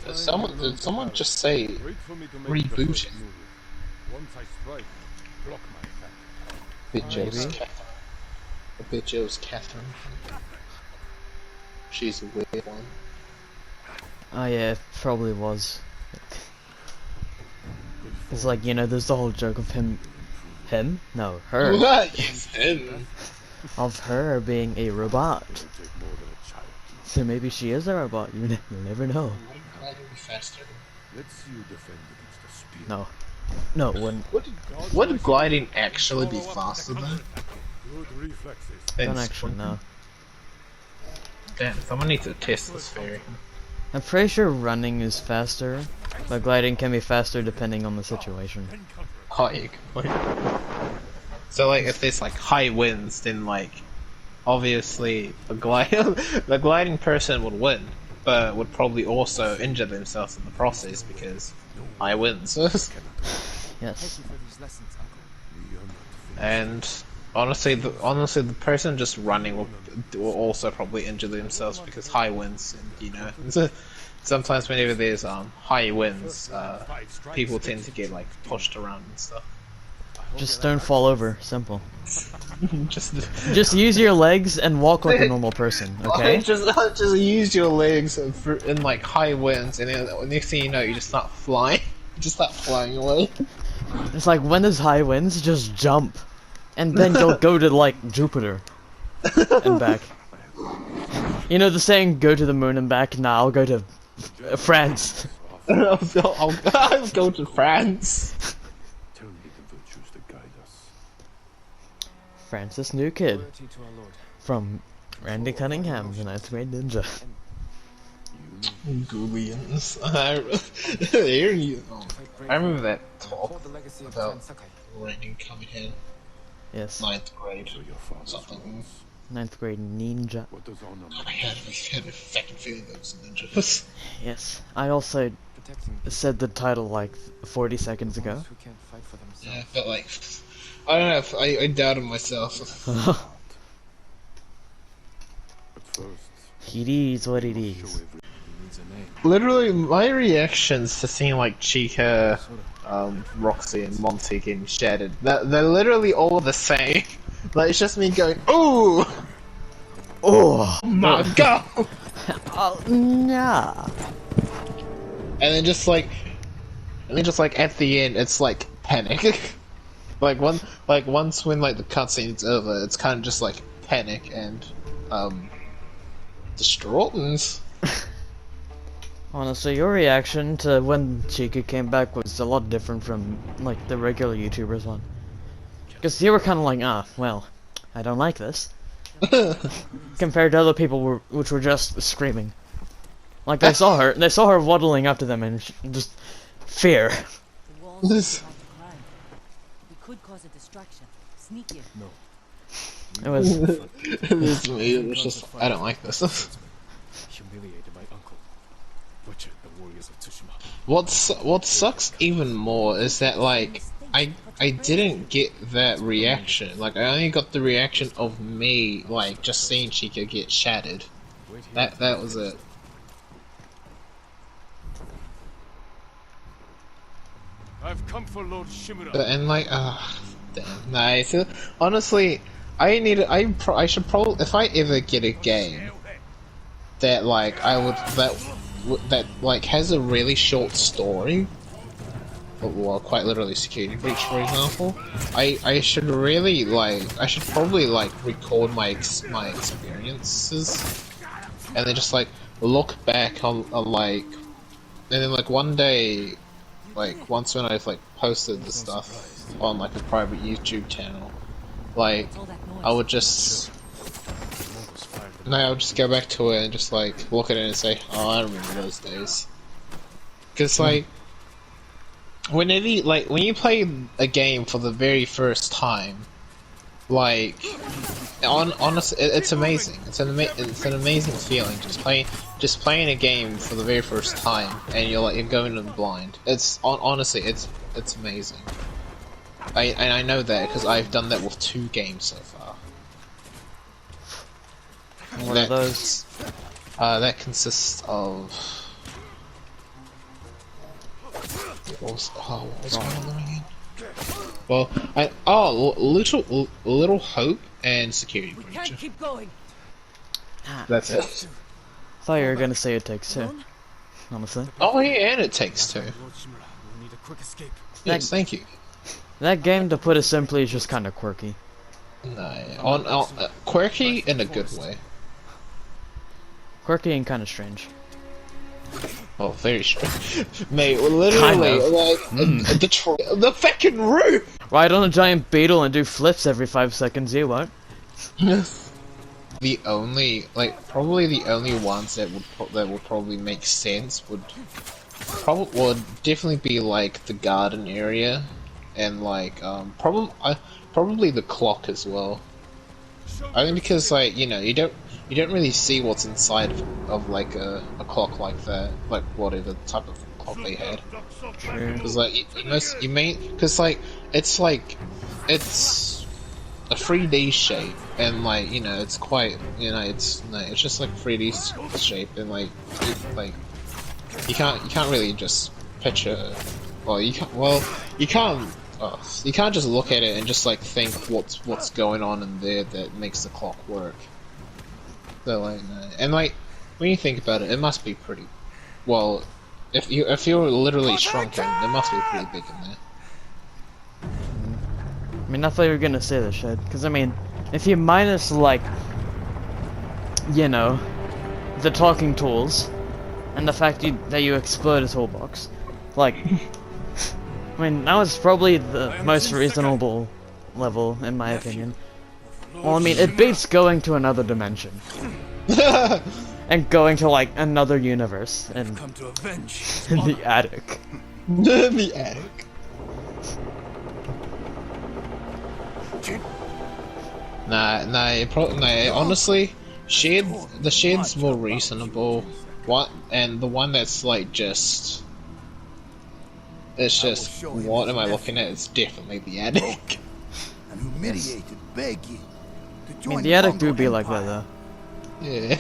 Did someone just say reboot it? Bitch, it was Maybe. Catherine. The bitch, it was Catherine. She's a weird one. Oh yeah, it probably was. It's like, you know, there's the whole joke of him? No, her. What? Yes, him. Of her being a robot. So maybe she is a robot, you'll never know. Why do we faster? No. No, when Would gliding actually be faster though? don't actually know. Damn, someone needs to test this theory. I'm pretty sure running is faster, but gliding can be faster depending on the situation. High. So like, if there's like high winds, then like, obviously the gliding person would win, but would probably also injure themselves in the process because high winds. Yes. And honestly, the person just running will also probably injure themselves because high winds, and you know, so sometimes whenever there's high winds, people tend to get like pushed around and stuff. Just don't fall over. Simple. just Just use your legs and walk like a normal person, okay? just use your legs in like high winds, and then next thing you know, you just start flying. You just start flying away. It's like when there's high winds, just jump. And then you'll go to like Jupiter and back. You know the saying, go to the moon and back? Nah, I'll go to France. I'll go to France. Francis New Kid. From Randy Cunningham, the 9th grade ninja. Googleans. I remember that talk about Randy Cunningham. Yes. 9th grade or something. 9th grade ninja. I had a fucking feeling that was ninjas. Yes. I also said the title like 40 seconds ago. Yeah, I felt like, I don't know, if I doubted myself. It is what it is. Literally, my reactions to seeing like Chica, Roxy, and Monty getting shattered, they're literally all the same. Like, it's just me going, ooh! Oh My god! Oh nah. And then just like at the end, it's like panic. Once when like the cutscene's over, it's kind of just like panic and distraught and. Honestly, your reaction to when Chica came back was a lot different from like the regular YouTubers one. Because you were kind of like, ah, well, I don't like this. Compared to other people which were just screaming. Like they saw her waddling up to them and just fear. This. We could cause a distraction. Sneak in. It was This me, it was just, I don't like this. Humiliated my uncle. Butchered the warriors of Tsushima. What sucks even more is that like I didn't get that reaction. Like I only got the reaction of me like just seeing Chica get shattered. That was it. I've come for Lord Shimura. And like damn, nice. Honestly, I should probably, if I ever get a game that like that like has a really short story, well, quite literally Security Breach, for example, I should really like, I should probably like record my experiences, and then just like look back on like, and then like one day, like once when I've like posted the stuff on like a private YouTube channel, like I would just. No, I'll just go back to it and just like look at it and say, "Oh, I remember those days." Because like, whenever when you play a game for the very first time, like, honestly, it's amazing. It's an amazing feeling just playing a game for the very first time, and you're going in blind. It's honestly, it's amazing. I know that because I've done that with 2 games so far. what are those? That consists of what was going on there again? Well, Little Hope and Security We Breach. can't keep going. That's it. Thought you were gonna say it takes two. Honestly, Oh yeah, and it takes two. Lord Shimura, we'll need a quick escape. Yes, thank you. that game, to put it simply, is just kind of quirky. No, on quirky in a good way. Quirky and kind of strange. Oh, very strange. Mate, literally, Kind like, the fucking roof! Ride on a giant beetle and do flips every 5 seconds, you won't. The only, like, probably the only ones that would probably make sense would definitely be, like, the garden area, and, like, probably the clock as well. Only because, like, you know, you don't really see what's inside of like a clock like that, like whatever type of clock they had. True. Because like because like it's a 3D shape, and like you know it's quite it's just like 3D shape, and like you can't really just picture. You can't just look at it and just like think what's going on in there that makes the clock work. So like, and like when you think about it, it must be pretty. Well, if you're literally shrunken, it must be pretty big in there. I mean, I thought you were gonna say this shit, because I mean, if you minus like, you know, the talking tools, and the fact that you explode a toolbox, like, I mean, that was probably the most reasonable level, in my opinion. Well, I mean, it beats going to another dimension. And going to, like, another universe, and Come to avenge. in the attic. The attic. Honestly, the shed's more reasonable. And the one that's like just. It's just, what am I looking at? It's definitely the attic. And humiliated, beg you. I mean, the attic do be like that, though. Yeah.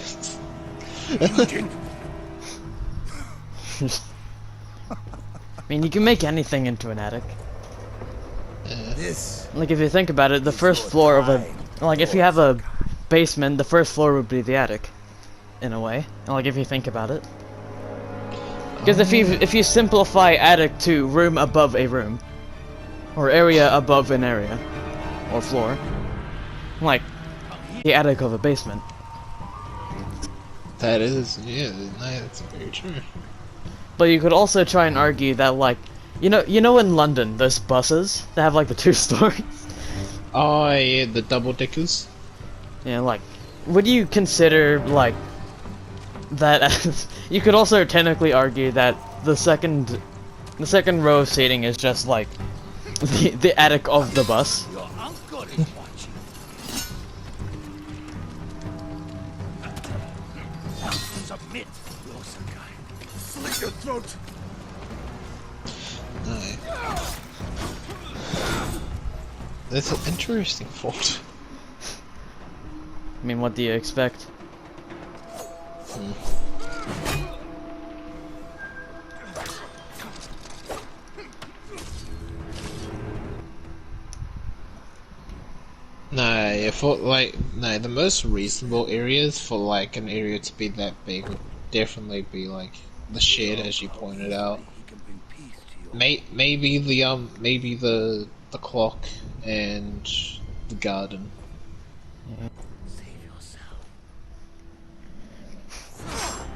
I mean, you can make anything into an attic. This Like, if you think about it, the first floor of a... Like, if you have a basement, the first floor would be the attic. In a way. Like, if you think about it. Because if you simplify attic to room above a room, or area above an area, or floor, like the attic of a basement. That is, yeah, that's very true. But you could also try and argue that, like, you know in London, those buses that have like the 2 stories. Oh yeah, the double deckers. Yeah, like, would you consider like that as... You could also technically argue that the second row of seating is just like the attic of the bus. your uncle is watching. Submit, Yosakai. Slit your throat. No. That's an interesting thought. I mean, what do you expect? No, the most reasonable areas for like an area to be that big would definitely be like the shed, as you pointed out. He can bring peace to your Maybe the clock and the garden. save yourself.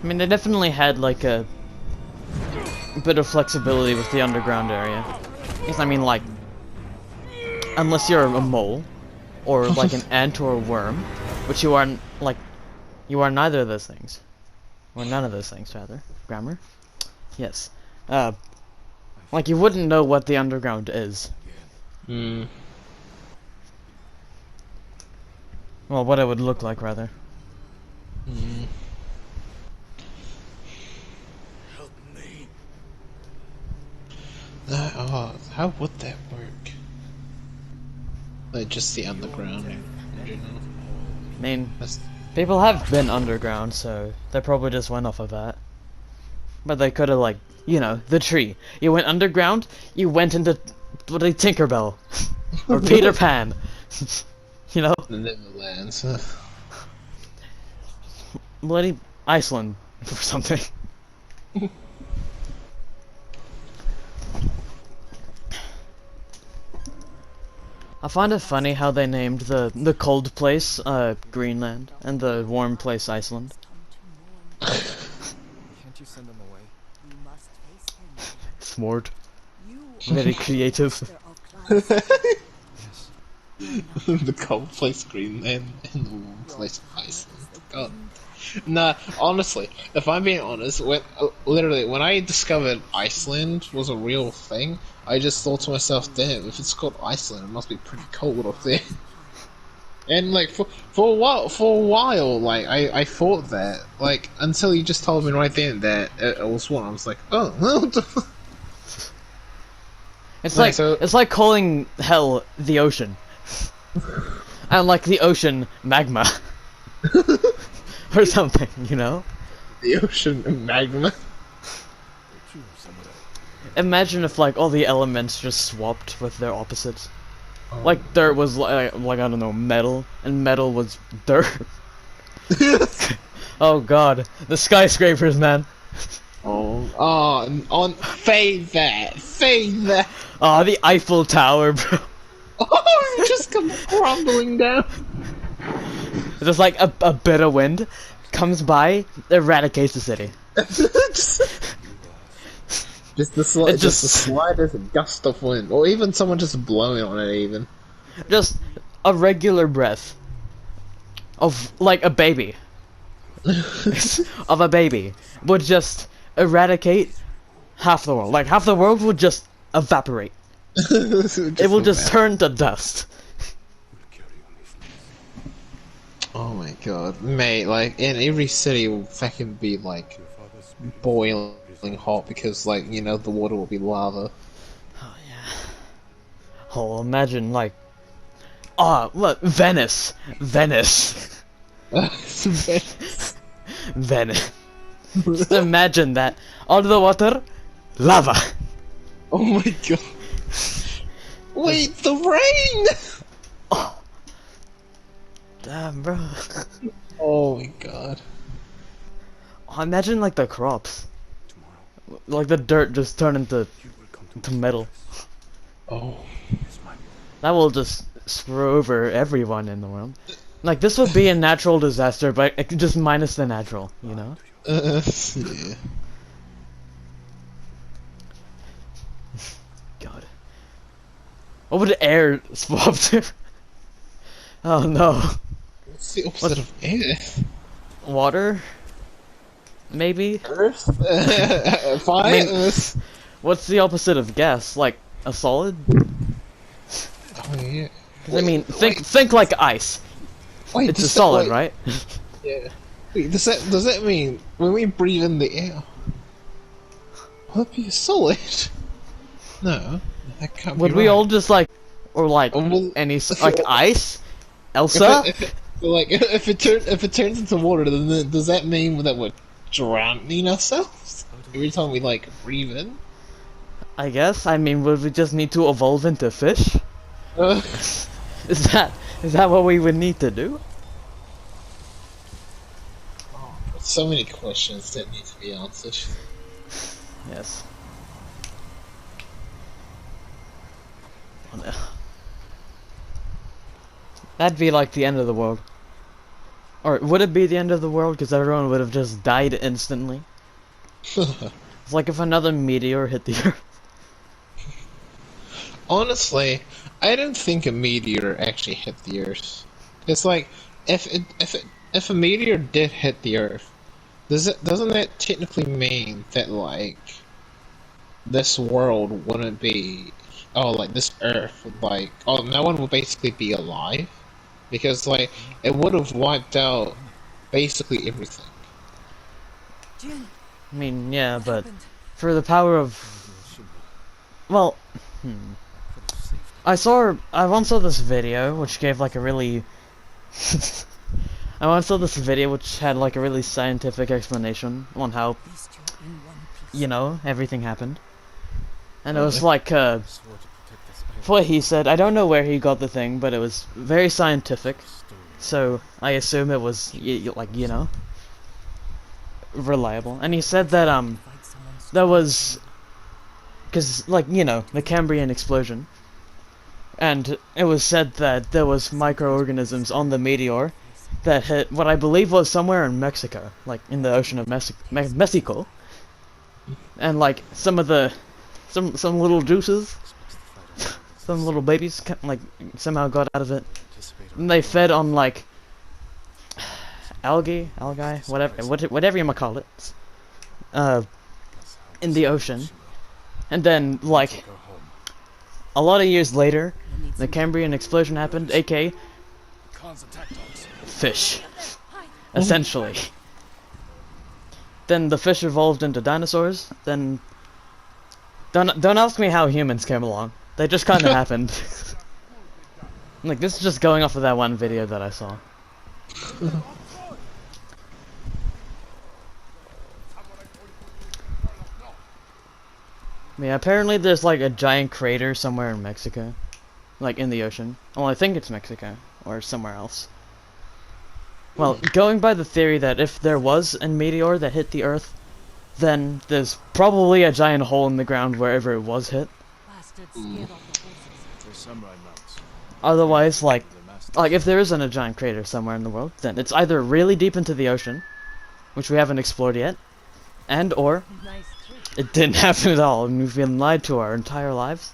I mean, they definitely had like a bit of flexibility with the underground area. Because I mean, like, unless you're a mole, or like an ant or a worm, which you are you are neither of those things, or none of those things rather. Grammar, yes. Like you wouldn't know what the underground is. Hmm. Well, what it would look like rather. Mm. Help me. How would that work? Like just the underground in general. I mean, That's, people have been underground, so they probably just went off of that. But they could have, like, you know, the tree. You went underground, you went into bloody Tinkerbell. Or Peter Pan. You know? The Neverlands. Bloody Iceland or something. I find it funny how they named the cold place Greenland and the warm place Iceland. Can't you send them away? You must face him. Smart. You Very creative. master of class. Yes. The cold place Greenland and the warm place Iceland. God. Nah, honestly, if I'm being honest, literally, when I discovered Iceland was a real thing, I just thought to myself, damn, if it's called Iceland, it must be pretty cold up there. And like, for a while, like, I thought that, like, until you just told me right then that it was one, I was like, oh, what the fuck? It's Right, like so- it's like calling hell the ocean. And like the ocean magma. Or something, you know? The ocean and magma. True, some of that. Imagine if like all the elements just swapped with their opposites. Like dirt was like I don't know, metal, and metal was dirt. Oh god, the skyscrapers, man. Fade that. Oh, the Eiffel Tower, bro. Oh, it just comes crumbling down. Just like a bit of wind comes by, eradicates the city. just the slightest gust of wind, or even someone just blowing on it. Even Just a regular breath of like a baby. Of a baby would just eradicate half the world. Like half the world would just evaporate. It will just turn to dust. We'll carry on if needs. Oh my god, mate! Like in every city, will fucking be like Your father's spirit boiling hot because, like, you know, the water will be lava. Oh yeah. Oh, imagine like, oh look, Venice. Venice. Just imagine that under the water, lava. Oh my god! Wait, the rain! Oh, damn, bro. Oh my god! Oh, imagine like the crops, tomorrow. like the dirt just turn into You will come to metal. Oh. Yes, my boy. That will just screw over everyone in the world. Like this would be a natural disaster, but it could just minus the natural, you know? Yeah. God. What would air swap to? Oh no. What's the opposite of air? Water? Maybe? Earth? Fire? I mean- Earth? What's the opposite of gas? Like a solid? Oh yeah. 'Cause I mean, think like ice. Wait, It's a does solid, that, right? Yeah. Wait, does that mean when we breathe in the air, will it be a solid? No, that can't Would be we right. all just like, or like Well, any if like it- ice? Elsa? if it turns into water, then does that mean that we're drowning ourselves every time we like breathe in? I guess. I mean, would we just need to evolve into fish? Uh, Is that what we would need to do? so many questions that need to be answered. Yes. Oh, no. That'd be like the end of the world. Or would it be the end of the world? Because everyone would have just died instantly. It's like if another meteor hit the Earth. Honestly, I don't think a meteor actually hit the Earth. It's like if a meteor did hit the Earth, doesn't that technically mean that like this world wouldn't be like this Earth would like no one would basically be alive because like it would have wiped out basically everything. Jin, I mean, yeah, what but happened? for the power of, well, I once saw this video which gave like a really I once saw this video which had like a really scientific explanation on how These two In one piece. you know, everything happened. And it Okay. was like, Swore to protect this island. what he said, I don't know where he got the thing, but it was very scientific. Story. So I assume it was, like, you know, reliable. And he said that, Fight someone there was, because, like, you know, the Cambrian explosion. And it was said that there was microorganisms on the meteor that hit what I believe was somewhere in Mexico, like in the ocean of Mexico. And like some of the, some little juices, some little babies, like somehow got out of it. And they fed on like algae, whatever you might call it, in the ocean. And then like a lot of years later, the Cambrian explosion happened, aka Khans attack dogs. fish, essentially. Then the fish evolved into dinosaurs. Then don't ask me how humans came along. They just kind of happened. Like this is just going off of that one video that I saw. Yeah, apparently there's like a giant crater somewhere in Mexico. Like in the ocean. Well, I think it's Mexico. Or somewhere else. Well, going by the theory that if there was a meteor that hit the Earth, then there's probably a giant hole in the ground wherever it was hit. bastards scared off the horses. They're samurai mounts. Otherwise, like They're masters. if there isn't a giant crater somewhere in the world, then it's either really deep into the ocean, which we haven't explored yet, and or Nice trick. it didn't happen at all, and we've been lied to our entire lives.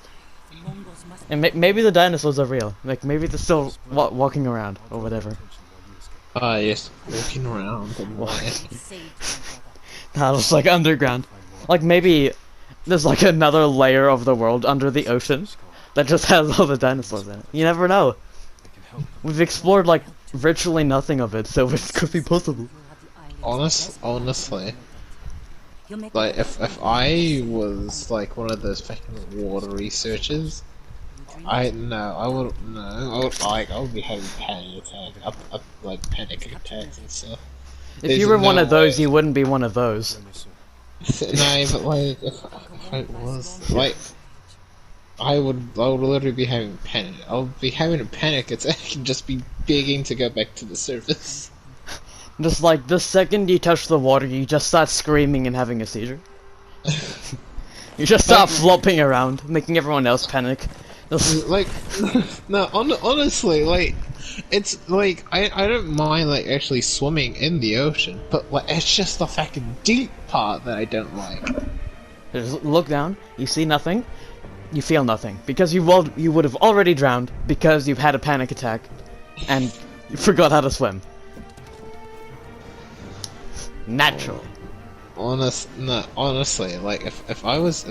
The Mongols must And maybe the dinosaurs are real. Like maybe they're still walking around or whatever. Ah, yes, walking around and What? be saved, my brother. That was like underground. Like maybe there's like another layer of the world under the ocean that just has all the dinosaurs in it. You never know. We've explored like virtually nothing of it, so it could be possible. You'll have the islands honestly, You'll make like if I was like one of those fucking water researchers, I would be having panic attack, like panic attacks and stuff. If There's you were one no of those, way. you wouldn't be one of those. No, but like if I was like, I would literally be having panic. I would be having a panic attack and just be begging to go back to the surface. Just like the second you touch the water, you just start screaming and having a seizure. You just start flopping around, making everyone else panic. Just- Like, no, honestly, like, it's like I don't mind like actually swimming in the ocean, but like it's just the fucking deep part that I don't like. Just look down, you see nothing, you feel nothing. Because you would have already drowned because you've had a panic attack and you forgot how to swim. Naturally. Honestly, like if I was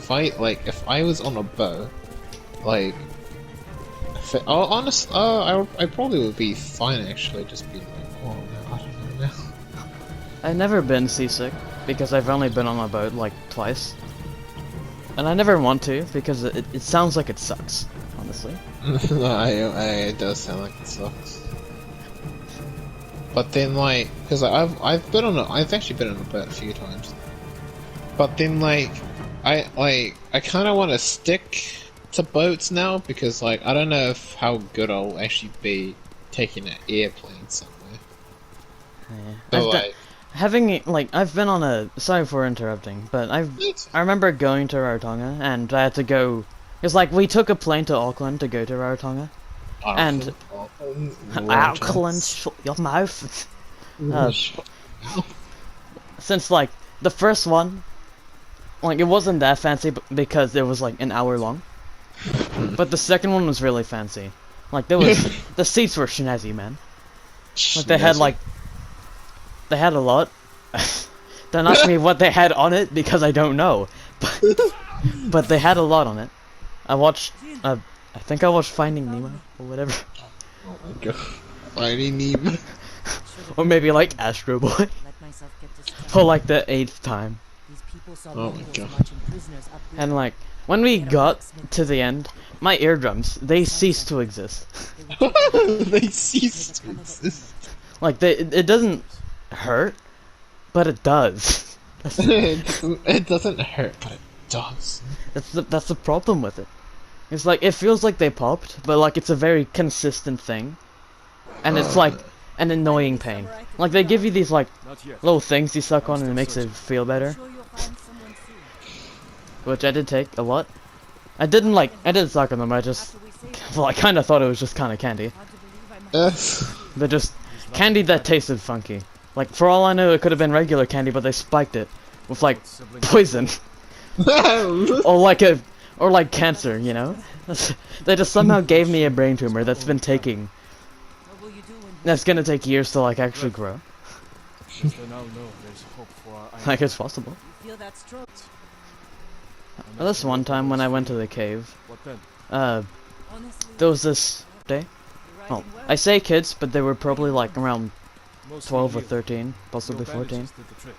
on a boat, like, I probably would be fine actually. Just be like, oh no, I don't know now. I've never been seasick because I've only been on a boat like twice. And I never want to because it sounds like it sucks, honestly. No, it does sound like it sucks. But then, like, because I've actually been on a boat a few times. But then, like, I kind of want to stick to boats now because, like, I don't know how good I'll actually be taking an airplane somewhere. Yeah. So, like, I've been on a, sorry for interrupting, but I remember going to Rarotonga and I had to go, it's like we took a plane to Auckland to go to Rarotonga. And- Auckland, shut your mouth. Since like the first one, like it wasn't that fancy because it was like an hour long. But the second one was really fancy. Like there was, the seats were snazzy, man. Like they had a lot. Don't ask me what they had on it because I don't know. But they had a lot on it. I watched, I think I watched Finding Nemo or whatever. Oh my god. Finding Nemo. Or maybe like Astro Boy. Let myself get distracted. For like the 8th time. These people saw Oh my Mongols God. marching prisoners up the And like, when we got to the end, my eardrums, they ceased to exist. They ceased to exist. Like, it doesn't hurt, but it does. It doesn't hurt, but it does. That's the problem with it. It's like, it feels like they popped, but like it's a very consistent thing. And it's like an annoying pain. Like they give you these like Not yet. little things you suck on and it makes it feel better. Sure you'll find someone soon. Which I did take a lot. I didn't suck on them, I just, After we save well, I kind of thought it was just kind of candy. hard to believe I might They're just candy that tasted funky. Like, for all I know, it could have been regular candy, but they spiked it with like poison or like cancer, you know? They just somehow gave me a brain tumor that's been taking, What will you do when that's gonna take years to like actually grow. Yes, they now know there's hope for our Like it's possible. you feel that stroke? Well, this one time when I went to the cave, What then? Honestly, there was this day. you're Well, writing well. I say kids, but they were probably like around Mostly 12 or healed. 13, possibly No 14. bandages did the trick.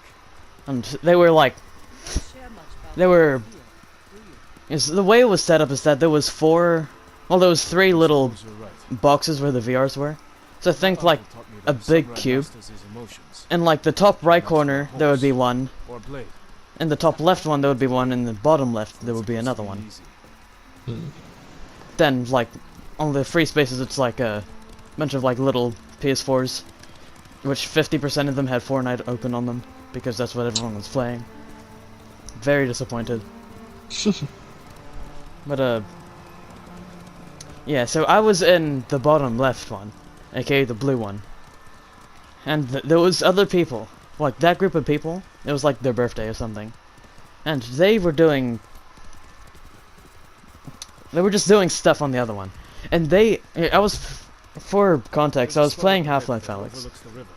And they were like, Don't share much about they what were, you feel, do you? the way it was set up is that there was there was 3 little Suppose you're right. boxes where the VRs were. So think My like uncle taught me a that big samurai cube. masters his emotions. in like the top right corner there would be one, Or blade. in the top left one there would be one, in the bottom left there would be another one. Easy. Then like on the free spaces it's like a bunch of like little PS4s, which 50% of them had Fortnite open on them because that's what everyone was playing. Very disappointed. But yeah, so I was in the bottom left one, aka the blue one, and there was other people, like that group of people. It was like their birthday or something, and they were just doing stuff on the other one, and for context, I was playing Half-Life Alyx, Overlooks the river.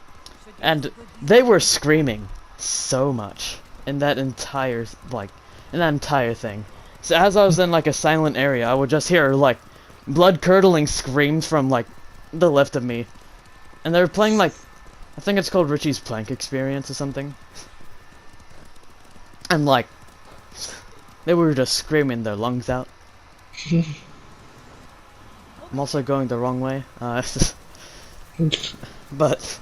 and they were screaming so much in that entire thing. So as I was in like a silent area, I would just hear like blood-curdling screams from like the left of me, and they were playing like, I think it's called Richie's Plank Experience or something, and like they were just screaming their lungs out. I'm also going the wrong way, but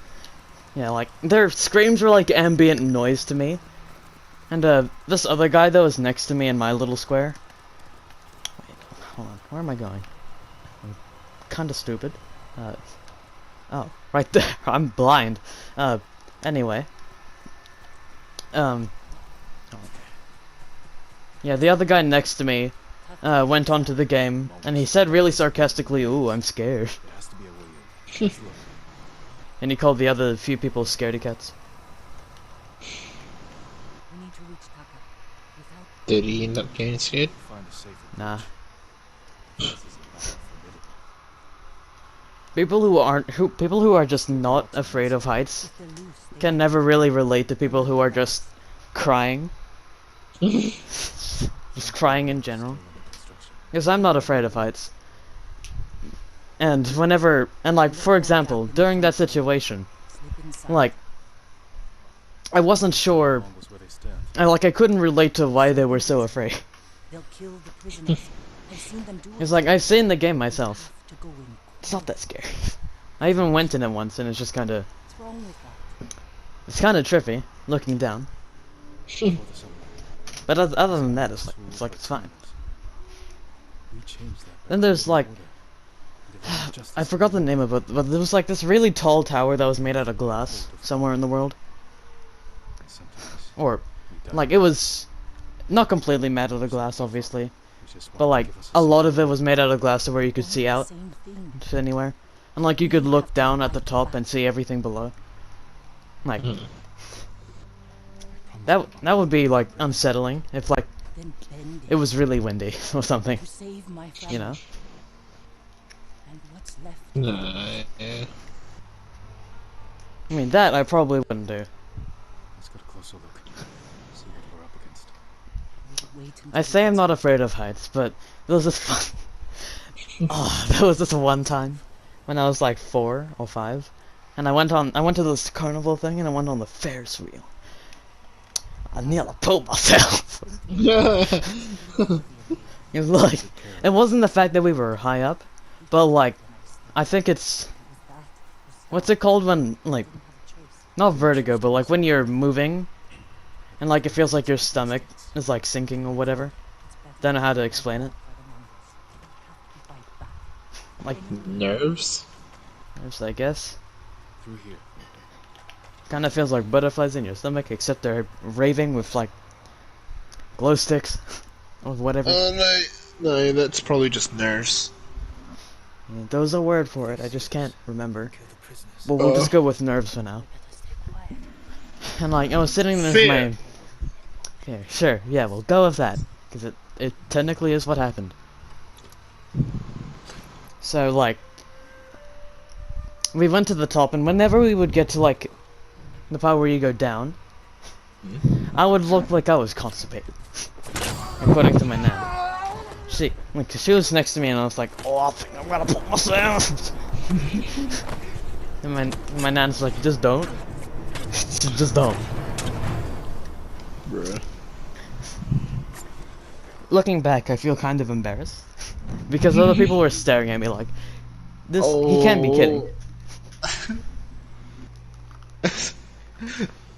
yeah, like their screams were like ambient noise to me. And this other guy that was next to me in my little square. Wait, hold on. Where am I going? I'm kinda stupid. Oh, right there. I'm blind. Anyway. Yeah, the other guy next to me went onto the game, and he said really sarcastically, "Ooh, I'm scared." It has to be a way in. Let's look. And he called the other few people scaredy cats. We need to reach Taka. Without Did he end up getting scared? Find a safer Nah. This is a matter forbidden. People who are just not afraid of heights if they're loose, they can never really relate to people who are just crying. Just crying in general. Still under construction. Because I'm not afraid of heights. And like, for example, during that situation, slip inside. like, I wasn't sure, Almost where they stand. I couldn't relate to why they were so afraid. They'll kill the prisoners. I've seen them do it. It's like, I've seen the game myself. To go in. It's not that scary. I even went in it once, and it's just kinda, What's wrong with that? it's kinda trippy, looking down. Before the summer. But other than that, it's like, it's fine. We changed that. Then there's, like, order. And it was just I as forgot the simple. name of it, but there was like this really tall tower that was made out of glass somewhere in the world. And sometimes Or, we died. like, it was not completely made out of glass, obviously, We just but wanted to like, give us a lot sign. of it was made out of glass to where you could see out Same thing. to anywhere. And like, you could look down at the top and see everything below. Like, that would be like unsettling if like Then bend it was really windy or something, to save my family. you know? And what's left. No. Yeah. I mean, that I probably wouldn't do. Let's get a closer look. See what we're up against. We'll wait until I say it I'm gets not afraid of heights, but there was this fun. Oh, there was this one time when I was like 4 or 5, and I went to this carnival thing, and I went on the Ferris wheel. I nearly pulled myself. It was like, it wasn't the fact that we were high up, but like, I think it's, what's it called when, like, not vertigo, but like when you're moving, and like it feels like your stomach is like sinking or whatever. Don't know how to explain it. Like Nerves? nerves, I guess. Through here. Kind of feels like butterflies in your stomach, except they're raving with like glow sticks or whatever. No, no, that's probably just nerves. Yeah, there was a word for it, I just can't remember. But we'll just go with nerves for now. And like, I was sitting there with Fear. my... Yeah, sure, yeah, we'll go with that. Because it technically is what happened. So like... We went to the top, and whenever we would get to like... the part where you go down... I would look like I was constipated. According to my nan. She was next to me and I was like, oh, I think I'm gonna put myself. And my nan's like, just don't. Just don't. Bruh. Looking back, I feel kind of embarrassed. Because other people were staring at me like, this, he can't be kidding.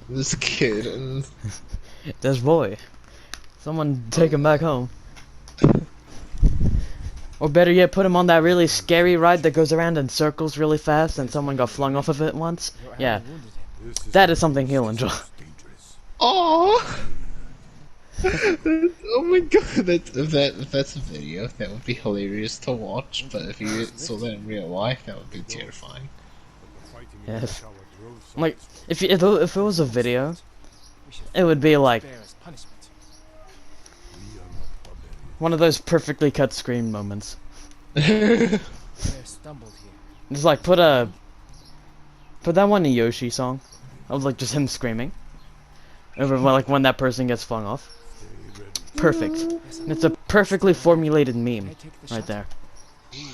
This kid and This boy. Someone take him back home. Or better yet, put him on that really scary ride that goes around in circles really fast and someone got flung off of it once. Yeah, that is something he'll enjoy. oh, oh my god! If that's a video, that would be hilarious to watch. But if you saw that in real life, that would be terrifying. Yes. Like, if it was a video, it would be like Bear as punishment. one of those perfectly cut screen moments. Bear stumbled here. Just like put that one Yoshi song of like just him screaming over like when that person gets flung off. Perfect. And it's a perfectly formulated meme right there. We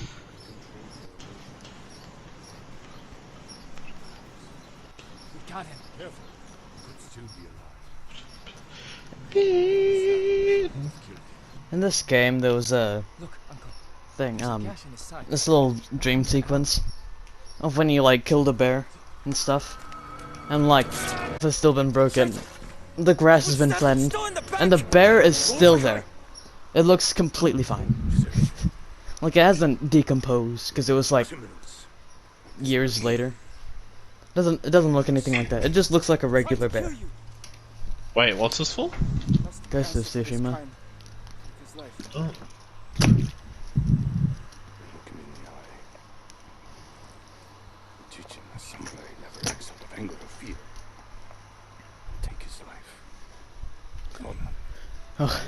got him. Careful. Could still be alive. In this game, there was a Look, Uncle. thing, Gash in his side. this little dream sequence of when you like killed a bear and stuff, and like it's still been broken, the grass has been flattened, and the bear is still there. It looks completely fine. Like it hasn't decomposed because it was like years later. It doesn't look anything like that. It just looks like a regular bear. Wait, what's this for? Ghost of Tsushima. Oh. Look him in the eye. Teach him that samurai never acts out of anger or fear. Take his life. Come on. Oh,